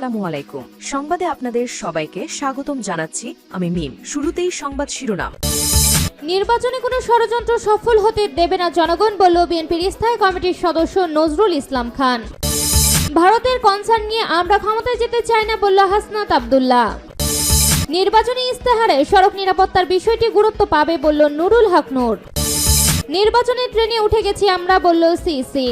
আসসালামু আলাইকুম। সংবাদে আপনাদের সবাইকে স্বাগতম জানাচ্ছি আমি মিম। শুরুতেই সংবাদ শিরোনাম। নির্বাচনে কোনো ষড়যন্ত্র সফল হতে দেবে না জনগণ, বলল বিএনপির স্থায়ী কমিটির সদস্য নজরুল ইসলাম খান। ভারতের কনসার্ন নিয়ে আমরা ক্ষমতায় যেতে চাই না, বলল হাসনাত আব্দুল্লাহ। নির্বাচনী ইস্তেহারে সড়ক নিরাপত্তার বিষয়টি গুরুত্ব পাবে, বলল নুরুল হক নূর। নির্বাচনের ট্রেনে উঠে গেছি আমরা, বলল সিসি।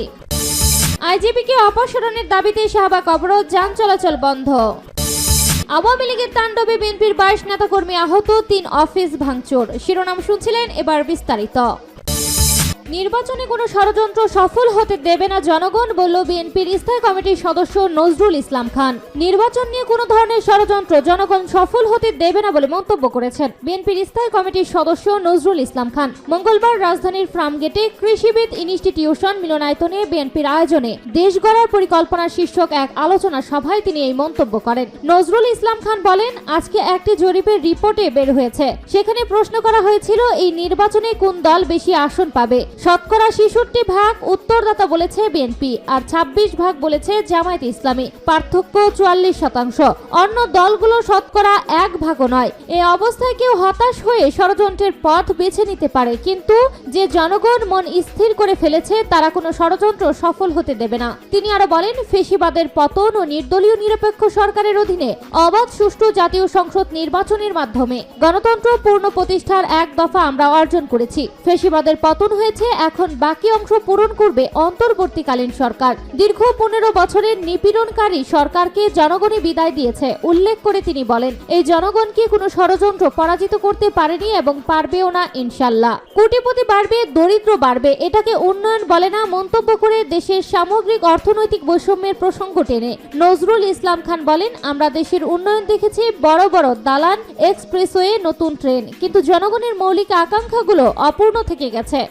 আইজিপিকে অপসারণের দাবিতে শাহবাগ অবরোধ, যান চলাচল বন্ধ। আওয়ামী লীগের তাণ্ডবে বিএনপির 22 নেতাকর্মী আহত, 3 অফিস ভাঙচুর। শিরোনাম শুনছিলেন, এবার বিস্তারিত। নির্বাচনে কোনো ষড়যন্ত্র সফল হতে দেবে না জনগণ, বলল বিএনপির স্থায়ী কমিটির সদস্য নজরুল ইসলাম খান। নির্বাচন নিয়ে কোনো ধরনের ষড়যন্ত্র জনগণ সফল হতে দেবে না বলে মন্তব্য করেছেন বিএনপির স্থায়ী কমিটির সদস্য নজরুল ইসলাম খান। মঙ্গলবার রাজধানীর ফার্মগেটে কৃষিবিদ ইনস্টিটিউশন মিলনায়তনে বিএনপির আয়োজনে দেশ গড়ার পরিকল্পনা শীর্ষক এক আলোচনা সভায় তিনি এই মন্তব্য করেন। নজরুল ইসলাম খান বলেন, আজকে একটি জরিপের রিপোর্টে বের হয়েছে, সেখানে প্রশ্ন করা হয়েছিল এই নির্বাচনে কোন দল বেশি আসন পাবে। শতকরা 66% উত্তরদাতা বলেছে বিএনপি, আর 26% বলেছে জামায়াতে ইসলামী, পার্থক্য 44%। অন্য দলগুলো শতকরা 1% নয়। এই অবস্থায় কেউ হতাশ হয়ে ষড়যন্ত্রের পথ বেছে নিতে পারে, কিন্তু যে জনগণ মন স্থির করে ফেলেছে তারা কোনো ষড়যন্ত্র সফল হতে দেবে না। তিনি আরো বলেন, ফেসিবাদের পতন ও নির্দলীয় নিরপেক্ষ সরকারের অধীনে অবাধ সুষ্ঠু জাতীয় সংসদ নির্বাচনের মাধ্যমে গণতন্ত্র পূর্ণ প্রতিষ্ঠার এক দফা আমরা অর্জন করেছি। ফেসিবাদের পতন হয়েছে, এখন বাকি অংশ পূরণ করবে অন্তর্বর্তীকালীন সরকার। দীর্ঘ 15 বছরের নিপীড়নকারী সরকারকে জনগণই বিদায় দিয়েছে উল্লেখ করে তিনি বলেন, এই জনগণকে কোনো ষড়যন্ত্র পরাজিত করতে পারেনি এবং পারবেও না ইনশাল্লাহ। কোটিপতি বাড়বে, দরিদ্র বাড়বে, এটাকে উন্নয়ন বলে না মন্তব্য করে দেশের সামগ্রিক অর্থনৈতিক বৈষম্যের প্রসঙ্গ টেনে নজরুল ইসলাম খান বলেন, আমরা দেশের উন্নয়ন দেখেছি, বড় বড় দালান, এক্সপ্রেসওয়ে, নতুন ট্রেন, কিন্তু জনগণের মৌলিক আকাঙ্ক্ষাগুলো অপূর্ণ থেকে গেছে।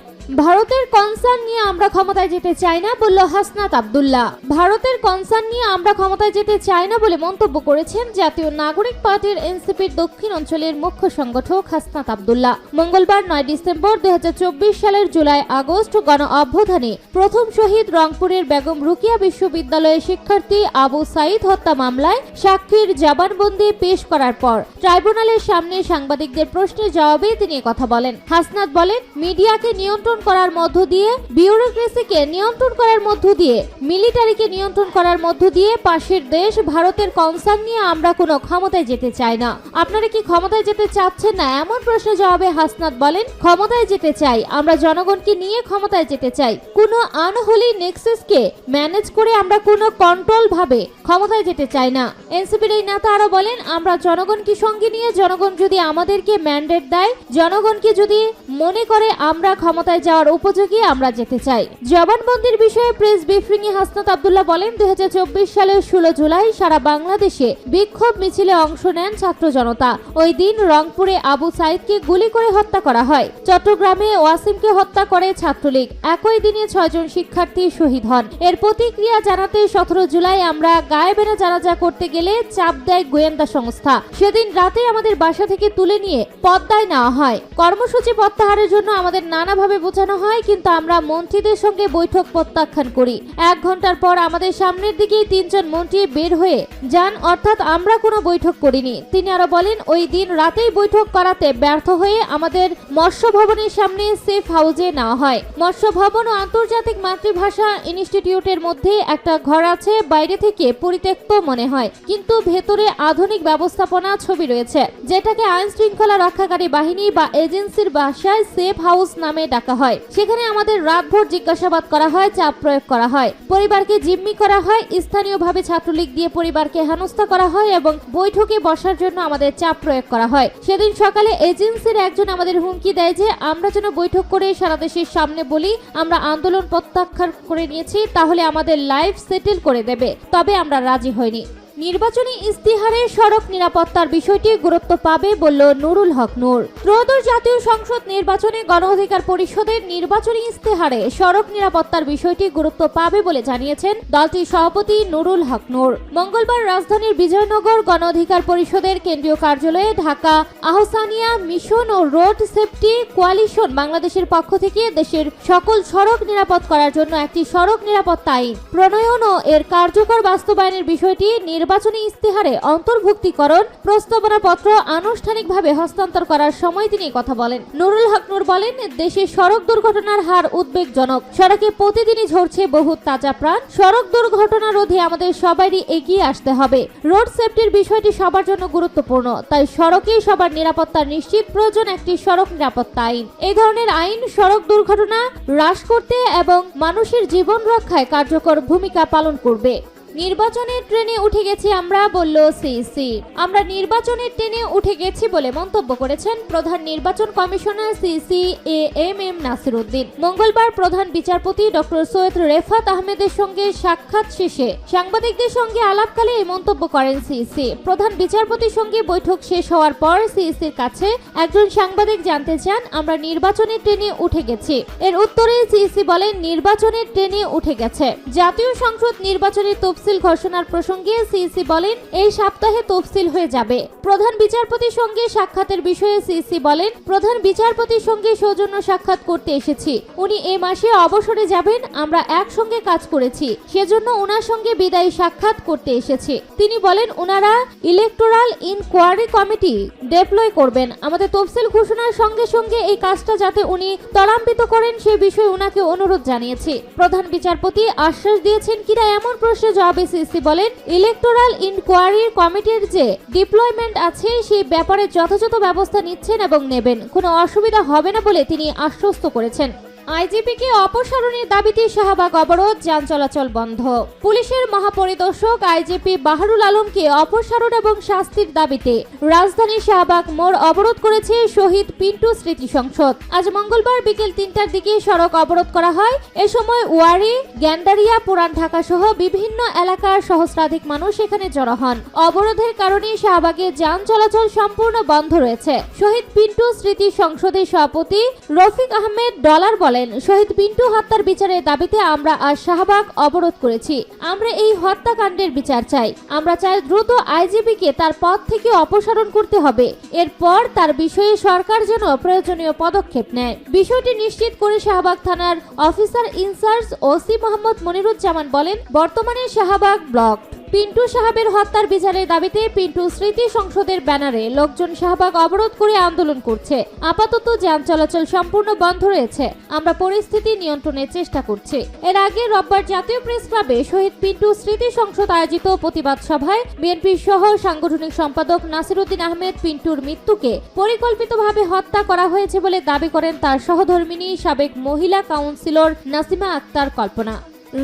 ভারতের কনসার্ন নিয়ে আমরা ক্ষমতায় যেতে চাই না, বলল হাসনাত আব্দুল্লাহ। ভারতের কনসার্ন নিয়ে আমরা ক্ষমতায় যেতে চাই না বলে মন্তব্য করেছেন জাতীয় নাগরিক পার্টির এনসিপির দক্ষিণ অঞ্চলের মুখ্য সংগঠক হাসনাত আব্দুল্লাহ। মঙ্গলবার 9 ডিসেম্বর 2024 সালের জুলাই আগস্ট গণ অভ্যুত্থানে প্রথম শহীদ রংপুরের বেগম রোকেয়া বিশ্ববিদ্যালয়ের শিক্ষার্থী আবু সাইদ হত্যা মামলায় সাক্ষীর জবানবন্দি পেশ করার পর ট্রাইব্যুনালের সামনে সাংবাদিকদের প্রশ্নের জবাবে তিনি কথা বলেন। হাসনাত বলেন, মিডিয়াকে নিয়ন্ত্রণ করার মধ্য দিয়ে, বিউরোক্রেসিকে নিয়ন্ত্রণ করার মধ্য দিয়ে, মিলিটারিকে নিয়ন্ত্রণ করার মধ্য দিয়ে পাশের দেশ ভারতের কনসার্ন নিয়ে আমরা কোনো ক্ষমতায় যেতে চাই না। আপনারা কি ক্ষমতায় যেতে চাচ্ছেন না? এমন প্রশ্নের জবাবে হাসনাত বলেন, ক্ষমতায় যেতে চাই, আমরা জনগণকে নিয়ে ক্ষমতায় যেতে চাই। কোনো আনহোলি নেক্সাসকে ম্যানেজ করে আমরা কোনো কন্ট্রোল ভাবে ক্ষমতায় যেতে চাই না। এনসিপির এই নেতা আরো বলেন, আমরা জনগণকে সঙ্গে নিয়ে, জনগণ যদি আমাদেরকে ম্যান্ডেট দেয়, জনগণকে যদি মনে করে আমরা ক্ষমতায় যাওয়ার উপযোগী, আমরা যেতে চাই। জবানবন্দির বিষয়ে প্রেস ব্রিফিংয়ে হাসনাত আব্দুল্লাহ বলেন, 2024 সালের 16 জুলাই সারা বাংলাদেশে বিক্ষোভ মিছিলে অংশ নেন ছাত্র জনতা। ওই দিন রংপুরে আবু সাইদকে গুলি করে হত্যা করা হয়। চট্টগ্রামে ওয়াসিমকে হত্যা করে ছাত্রলীগ। একই দিনে 6 জন শিক্ষার্থী শহীদ হন। এর প্রতিক্রিয়া জানাতে 17 জুলাই আমরা গায়েবেনা জানাজা করতে গেলে চাপ দেয় গোয়েন্দা সংস্থা। সেদিন রাতে আমাদের বাসা থেকে তুলে নিয়ে পদ্মায় নেওয়া হয়। কর্মসূচি প্রত্যাহারের জন্য আমাদের নানাভাবে বোঝানো হয়, কিন্তু আমরা মন্ত্রীদের সঙ্গে বৈঠক প্রত্যাখ্যান করি। 1 ঘন্টার পর আমাদের সামনের দিকেই 3 জন মন্ত্রী বের হয়ে যান, অর্থাৎ আমরা কোনো বৈঠক করিনি। তিনি আরো বলেন, ওই দিন রাতেই বৈঠক করাতে ব্যর্থ হয়ে আমাদের মৎস্য ভবনের সামনে সেফ হাউসে নেওয়া হয়। মৎস্য ভবন ও আন্তর্জাতিক মাতৃভাষা ইনস্টিটিউটের মধ্যে একটা ঘর আছে, বাইরে থেকে পরিত্যক্ত মনে হয়, কিন্তু ভেতরে আধুনিক ব্যবস্থাপনা ছবি রয়েছে, যেটাকে আইন শৃঙ্খলা রক্ষাকারী বাহিনী বা এজেন্সির ভাষায় সেফ হাউস নামে ডাকা হয়। সেখানে আমাদের রাতভর জিজ্ঞাসাবাদ করা হয়, চাপ প্রয়োগ করা হয়, পরিবারকে জিম্মি করা হয়, স্থানীয়ভাবে ছাত্রলীগ দিয়ে পরিবারকে হেনস্থা করা হয় এবং বৈঠকে বসার জন্য আমাদের চাপ প্রয়োগ করা হয়। সেদিন সকালে এজেন্সির একজন আমাদের হুমকি দেয় যে আমরা যেন বৈঠক করে সারা দেশের সামনে বলি আমরা আন্দোলন প্রত্যাখ্যান করে নিয়েছি, তাহলে আমাদের লাইফ সেটেল করে দেবে। তবে আমরা রাজি হইনি। নির্বাচনী ইস্তিহারে সড়ক নিরাপত্তার বিষয়টি গুরুত্ব পাবে, বলল নুরুল হক নূর। ত্রয়োদশ জাতীয় সংসদ নির্বাচনে গণ অধিকার পরিষদের নির্বাচনী ইস্তেহারে সড়ক নিরাপত্তার বিষয়টি গুরুত্ব পাবে বলে জানিয়েছেন দলটির সভাপতি নুরুল হক নূর। মঙ্গলবার রাজধানীর বিজয়নগর গণ অধিকার পরিষদের কেন্দ্রীয় কার্যালয়ে ঢাকা আহসানিয়া মিশন ও রোড সেফটি কোয়ালিশন বাংলাদেশের পক্ষ থেকে দেশের সকল সড়ক নিরাপদ করার জন্য একটি সড়ক নিরাপত্তা আইন প্রণয়ন ও এর কার্যকর বাস্তবায়নের বিষয়টি নির্বাচনী ইস্তেহারে অন্তর্ভুক্তিকরণ প্রস্তাবনাপত্র আনুষ্ঠানিকভাবে হস্তান্তর করার সময় তিনি কথা বলেন। নুরুল হক নূর বলেন, দেশে সড়ক দুর্ঘটনার হার উদ্বেগজনক। সড়কে প্রতিদিনই ঝরছে বহু তাজা প্রাণ। সড়ক দুর্ঘটনা রোধে আমাদের সবারই এগিয়ে আসতে হবে। রোড সেফটির বিষয়টি সবার জন্য গুরুত্বপূর্ণ, তাই সড়কে সবার নিরাপত্তা নিশ্চিত প্রয়োজন একটি সড়ক নিরাপত্তা আইন। এই ধরনের আইন সড়ক দুর্ঘটনা হ্রাস করতে এবং মানুষের জীবন রক্ষায় কার্যকর ভূমিকা পালন করবে। নির্বাচনের ট্রেনে উঠে গেছি আমরা, বলল সিইসি। আমরা নির্বাচনের ট্রেনে উঠে গেছি বলে মন্তব্য করেছেন প্রধান নির্বাচন commissioner CEC AMM Nasir Uddin. মঙ্গলবার প্রধান বিচারপতি ডক্টর সৈয়দ রেফাত আহমেদের সঙ্গে সাক্ষাৎ শেষে সাংবাদিকদের সঙ্গে আলাপকালে এই মন্তব্য করেন সিইসি। প্রধান বিচারপতির সঙ্গে বৈঠক শেষ হওয়ার পর সিইসির কাছে একজন সাংবাদিক জানতে চান, আমরা নির্বাচনের ট্রেনে উঠে গেছি। এর উত্তরে সিইসি বলেন, নির্বাচনের ট্রেনে উঠে গেছে। জাতীয় সংসদ নির্বাচনের তফসিল ঘোষণার প্রসঙ্গে সিইসি বলেন, এই সপ্তাহে তফসিল হয়ে যাবে। প্রধান বিচারপতির সঙ্গে সাক্ষাতের বিষয়ে সিইসি বলেন, প্রধান বিচারপতির সঙ্গে সৌজন্য সাক্ষাৎ করতে এসেছি। উনি এই মাসে অবসরে যাবেন। আমরা একসঙ্গে কাজ করেছি, সেজন্য ওনার সঙ্গে বিদায়ী সাক্ষাৎ করতে এসেছি। তিনি বলেন, ওনারা ইলেকটোরাল ইনকোয়ারি কমিটি ডেপ্লয় করবেন। আমাদের তফসিল ঘোষণার সঙ্গে সঙ্গে এই কাজটা যাতে উনি ত্বরান্বিত করেন সে বিষয়ে ওনাকে অনুরোধ জানিয়েছি। প্রধান বিচারপতি আশ্বাস দিয়েছেন কিনা এমন প্রশ্নের জবাবে সিইসি বলেন, ইলেকটোরাল ইনকোয়ারি কমিটির যে ডিপ্লয়মেন্ট আছে সেই ব্যাপারে যথাযথ ব্যবস্থা নিচ্ছেন এবং নেবেন। কোনো অসুবিধা হবে না বলে তিনি আশ্বস্ত করেছেন। আইজিপিকে অপসারণের দাবিতে শাহবাগ অবরোধ, যান চলাচল বন্ধ। পুলিশের মহাপরিদর্শক আইজিপি বাহারুল আলমকে অপসারণ এবং শাস্তির দাবিতে রাজধানীর শাহবাগ মোড় অবরোধ করেছে শহীদ পিন্টু স্মৃতি সংসদ। আজ মঙ্গলবার বিকেল ৩টার দিকে সড়ক অবরোধ করা হয়। এ সময় ওয়ারি, গ্যান্ডারিয়া, পুরান ঢাকা সহ বিভিন্ন এলাকার সহস্রাধিক মানুষ এখানে জড়ো হন। অবরোধের কারণে শাহবাগে যান চলাচল সম্পূর্ণ বন্ধ রয়েছে। শহীদ পিন্টু স্মৃতি সংসদের সভাপতি রফিক আহমেদ ডলার বলেন, শহীদ পিন্টু হত্যার বিচারের দাবিতে আমরা আজ শাহবাগ অবরোধ করেছি। আমরা এই হত্যাকাণ্ডের বিচার চাই। আমরা চাই দ্রুত আইজিপিকে তার পদ থেকে অপসারণ করতে হবে। এরপর তার বিষয়ে সরকার যেন প্রয়োজনীয় পদক্ষেপ নেয়। বিষয়টি নিশ্চিত করে শাহবাগ থানার officer in-charge OC Mohammad Moniruzzaman বলেন, বর্তমানে শাহবাগ ব্লক পিন্টু সাহেবের হত্যার বিচারের দাবিতে পিন্টু স্মৃতি সংসদের ব্যানারে লোকজন শাহবাগ অবরোধ করে আন্দোলন করছে। আপাতত যান চলাচল সম্পূর্ণ বন্ধ রয়েছে। আমরা পরিস্থিতি নিয়ন্ত্রণের চেষ্টা করছি। এর আগে রোববার জাতীয় প্রেস ক্লাবে শহীদ পিন্টু স্মৃতি সংসদ আয়োজিত প্রতিবাদ সভায় বিএনপি সহ সাংগঠনিক সম্পাদক নাসির উদ্দিন আহমেদ পিন্টুর মৃত্যুকে পরিকল্পিতভাবে হত্যা করা হয়েছে বলে দাবি করেন তার সহধর্মিণী সাবেক মহিলা কাউন্সিলর নাসিমা আক্তার কল্পনা।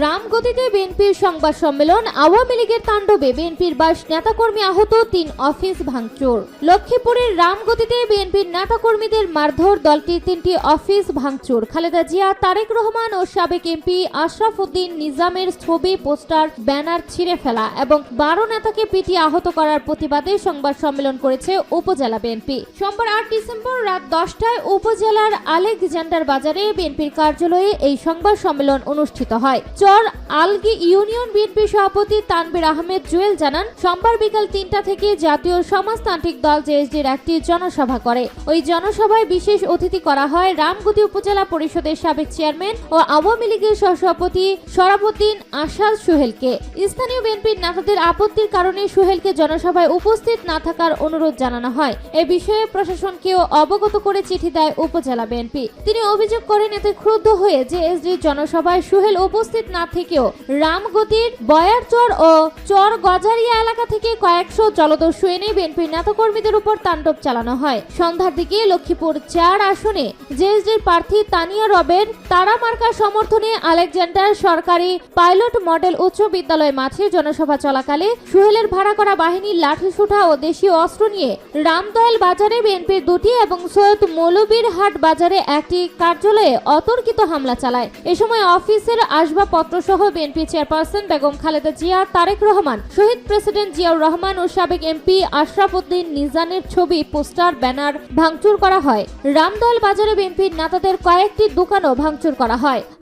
রামগতিতে বিএনপির সংবাদ সম্মেলন, আওয়ামী লীগের তাণ্ডবে বিএনপির 22 নেতাকর্মী আহত, 3 অফিস ভাঙচুর। লক্ষ্মীপুরের রামগতিতে বিএনপির নেতাকর্মীদের মারধর, দলটির 3টি অফিস ভাঙচুর। খালেদা জিয়া, তারেক রহমান ও সাবেক এমপি আশরাফ উদ্দিন নিজামের ছবি, পোস্টার, ব্যানার ছিঁড়ে ফেলা এবং 12 নেতাকে পিটিয়ে আহত করার প্রতিবাদে সংবাদ সম্মেলন করেছে উপজেলা বিএনপি। সোমবার 8 ডিসেম্বর রাত 10টায় উপজেলার আলেকজান্ডার বাজারে বিএনপির কার্যালয়ে এই সংবাদ সম্মেলন অনুষ্ঠিত হয়। চর আলগি ইউনিয়ন বিএনপি সভাপতি তানভীর আহমেদ জুয়েল জানান, সোমবার বিকাল 3টা থেকে জাতীয় সমাজতান্ত্রিক দল জেএসডির একটি জনসভা করে। ওই জনসভায় বিশেষ অতিথি করা হয় রামগতি উপজেলা পরিষদের সাবেক চেয়ারম্যান ও আওয়ামী লীগের সহসভাপতি শরাফুদ্দিন আসাদ সোহেলকে। স্থানীয় বিএনপির নেতাদের আপত্তির কারণে সোহেলকে জনসভায় উপস্থিত না থাকার অনুরোধ জানানো হয়। এ বিষয়ে প্রশাসনকেও অবগত করে চিঠি দেয় উপজেলা বিএনপি। তিনি অভিযোগ করেন, এতে ক্ষুব্ধ হয়ে জেএসডির জনসভায় সোহেল উপস্থিত না থেকেও রামগতির বয়ারচর ও চর গজারিয়া এলাকা থেকে কয়েকশো জলদস্যু এনে বিএনপির নেতাকর্মীদের উপর তাণ্ডব চালানো হয়। সন্ধ্যার দিকে লক্ষ্মীপুর 4 আসনে জেএসডির প্রার্থী তানিয়া রবের তারা মার্কার সমর্থনে আলেকজান্ডার সরকারি পাইলট মডেল উচ্চ বিদ্যালয় মাঠে জনসভা চলাকালে সোহেলের ভাড়া করা বাহিনীর লাঠিসোঁটা ও দেশীয় অস্ত্র নিয়ে রামদয়াল বাজারে বিএনপির 2টি এবং সৈয়দ মৌলবীর হাট বাজারে একটি কার্যালয়ে অতর্কিত হামলা চালায়। এ সময় অফিসের আসবাবপত্র সহ বিএনপি চেয়ারপারসন বেগম খালেদা জিয়া, তারেক রহমান, শহীদ প্রেসিডেন্ট জিয়াউর রহমান ও সাবেক এমপি আশরাফ উদ্দিন নিজামের ছবি, পোস্টার, ব্যানার ভাঙচুর করা হয়। রামদয়াল বাজারে বিএনপির নেতাদের কয়েকটি দোকানও ভাঙচুর করা হয়।